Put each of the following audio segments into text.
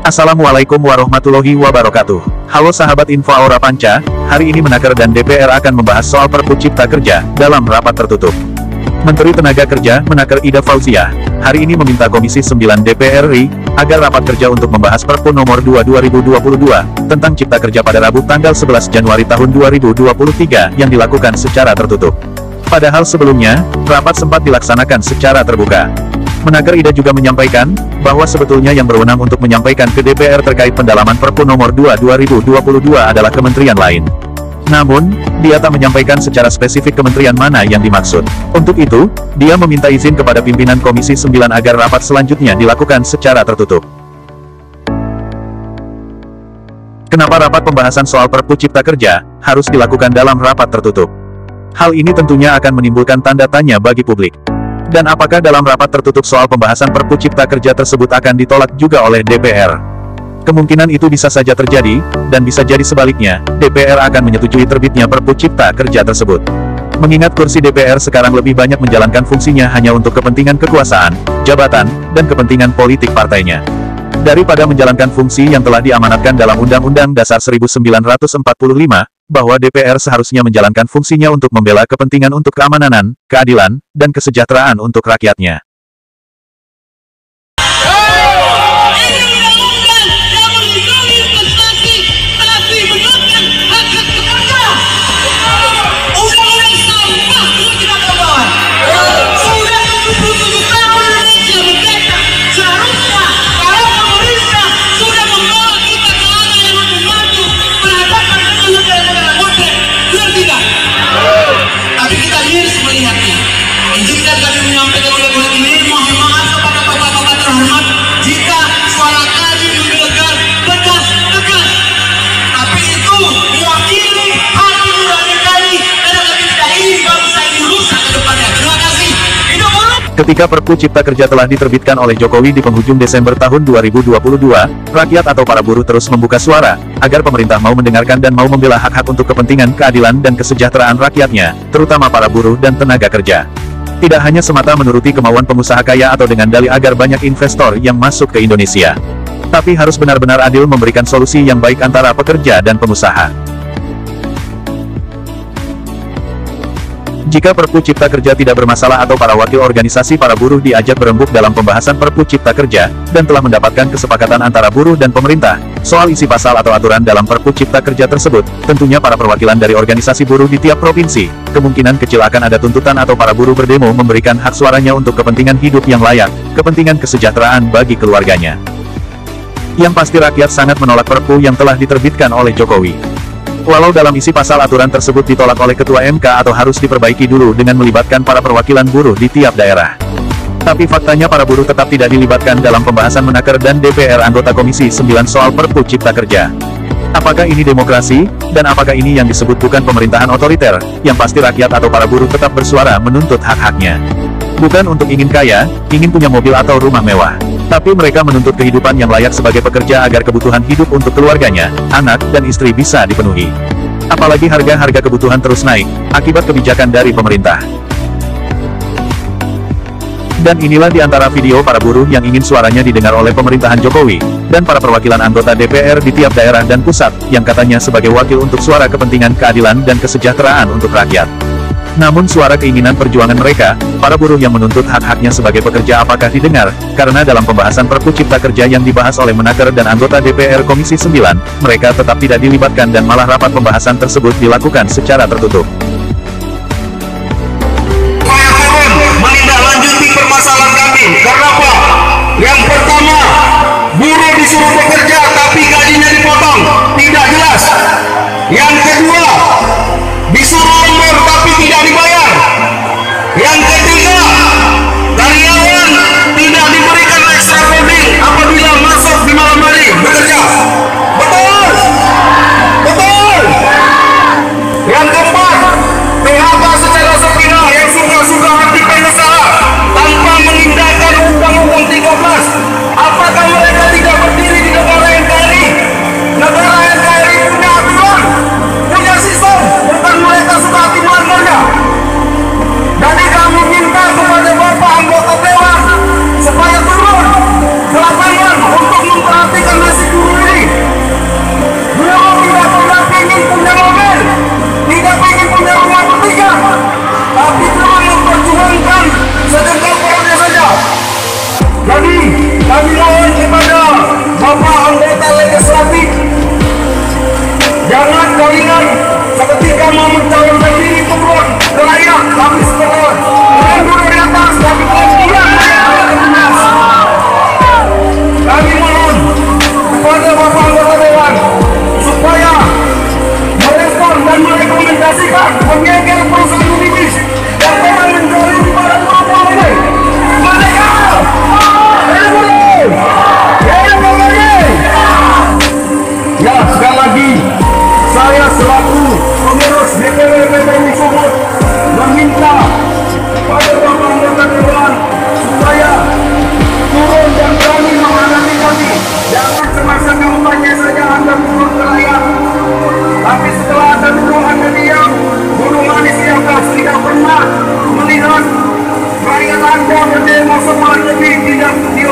Assalamualaikum warahmatullahi wabarakatuh. Halo sahabat Info Aura Panca, hari ini Menaker dan DPR akan membahas soal Perpu Cipta Kerja dalam rapat tertutup. Menteri Tenaga Kerja, Menaker Ida Fauziah, hari ini meminta Komisi 9 DPR RI agar rapat kerja untuk membahas Perpu nomor 2 2022 tentang Cipta Kerja pada Rabu tanggal 11 Januari tahun 2023 yang dilakukan secara tertutup. Padahal sebelumnya, rapat sempat dilaksanakan secara terbuka. Menaker Ida juga menyampaikan bahwa sebetulnya yang berwenang untuk menyampaikan ke DPR terkait pendalaman Perpu nomor 2 2022 adalah kementerian lain. Namun, dia tak menyampaikan secara spesifik kementerian mana yang dimaksud. Untuk itu, dia meminta izin kepada pimpinan Komisi 9 agar rapat selanjutnya dilakukan secara tertutup. Kenapa rapat pembahasan soal Perpu Cipta Kerja harus dilakukan dalam rapat tertutup? Hal ini tentunya akan menimbulkan tanda tanya bagi publik. Dan apakah dalam rapat tertutup soal pembahasan Perpu Cipta Kerja tersebut akan ditolak juga oleh DPR? Kemungkinan itu bisa saja terjadi, dan bisa jadi sebaliknya, DPR akan menyetujui terbitnya Perpu Cipta Kerja tersebut. Mengingat kursi DPR sekarang lebih banyak menjalankan fungsinya hanya untuk kepentingan kekuasaan, jabatan, dan kepentingan politik partainya. Daripada menjalankan fungsi yang telah diamanatkan dalam Undang-Undang Dasar 1945, bahwa DPR seharusnya menjalankan fungsinya untuk membela kepentingan untuk keamanan, keadilan, dan kesejahteraan untuk rakyatnya. Izinkan kami menyampaikan oleh ini, mohon maaf kepada bapak-bapak terhormat jika suara kami mendengar tegas. Tapi itu mewakili hati nurani kami karena kami tidak ingin bangsa ini rusak ke depannya. Terima kasih. Hidup buruk. Ketika Perpu Cipta Kerja telah diterbitkan oleh Jokowi di penghujung Desember tahun 2022, rakyat atau para buruh terus membuka suara agar pemerintah mau mendengarkan dan mau membela hak-hak untuk kepentingan keadilan dan kesejahteraan rakyatnya, terutama para buruh dan tenaga kerja. Tidak hanya semata menuruti kemauan pengusaha kaya atau dengan dalih agar banyak investor yang masuk ke Indonesia. Tapi harus benar-benar adil memberikan solusi yang baik antara pekerja dan pengusaha. Jika Perpu Cipta Kerja tidak bermasalah atau para wakil organisasi para buruh diajak berembuk dalam pembahasan Perpu Cipta Kerja, dan telah mendapatkan kesepakatan antara buruh dan pemerintah, soal isi pasal atau aturan dalam Perpu Cipta Kerja tersebut, tentunya para perwakilan dari organisasi buruh di tiap provinsi, kemungkinan kecil akan ada tuntutan atau para buruh berdemo memberikan hak suaranya untuk kepentingan hidup yang layak, kepentingan kesejahteraan bagi keluarganya. Yang pasti rakyat sangat menolak Perpu yang telah diterbitkan oleh Jokowi. Walau dalam isi pasal aturan tersebut ditolak oleh Ketua MK atau harus diperbaiki dulu dengan melibatkan para perwakilan buruh di tiap daerah. Tapi faktanya para buruh tetap tidak dilibatkan dalam pembahasan Menaker dan DPR anggota Komisi 9 soal Perpu Cipta Kerja. Apakah ini demokrasi, dan apakah ini yang disebut bukan pemerintahan otoriter, yang pasti rakyat atau para buruh tetap bersuara menuntut hak-haknya. Bukan untuk ingin kaya, ingin punya mobil atau rumah mewah. Tapi mereka menuntut kehidupan yang layak sebagai pekerja agar kebutuhan hidup untuk keluarganya, anak, dan istri bisa dipenuhi. Apalagi harga-harga kebutuhan terus naik, akibat kebijakan dari pemerintah. Dan inilah di antara video para buruh yang ingin suaranya didengar oleh pemerintahan Jokowi, dan para perwakilan anggota DPR di tiap daerah dan pusat, yang katanya sebagai wakil untuk suara kepentingan keadilan dan kesejahteraan untuk rakyat. Namun suara keinginan perjuangan mereka, para buruh yang menuntut hak-haknya sebagai pekerja apakah didengar? Karena dalam pembahasan Perpu Cipta Kerja yang dibahas oleh Menaker dan anggota DPR Komisi 9, mereka tetap tidak dilibatkan dan malah rapat pembahasan tersebut dilakukan secara tertutup. Saya turun menindaklanjuti permasalahan kami. Karena apa? Yang pertama, buruh disuruh bekerja tapi gajinya dipotong, tidak jelas. Yang kedua, disuruh lembur tapi tidak dibayar. Yang ketiga, karyawan tidak diberikan extra pay apabila masuk di malam hari bekerja. Betul. Yang keempat, PHK secara sepihak yang suka-suka hati pengusaha tanpa mengindahkan Undang-Undang 13. Apakah mereka tidak berdiri di negara NKRI? Negara NKRI punya aturan.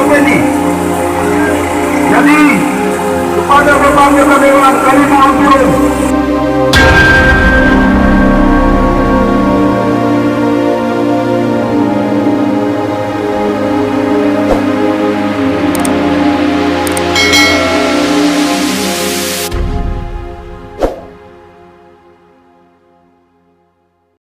Effendi. Jadi kepada berbagai dewan kami mohon turun.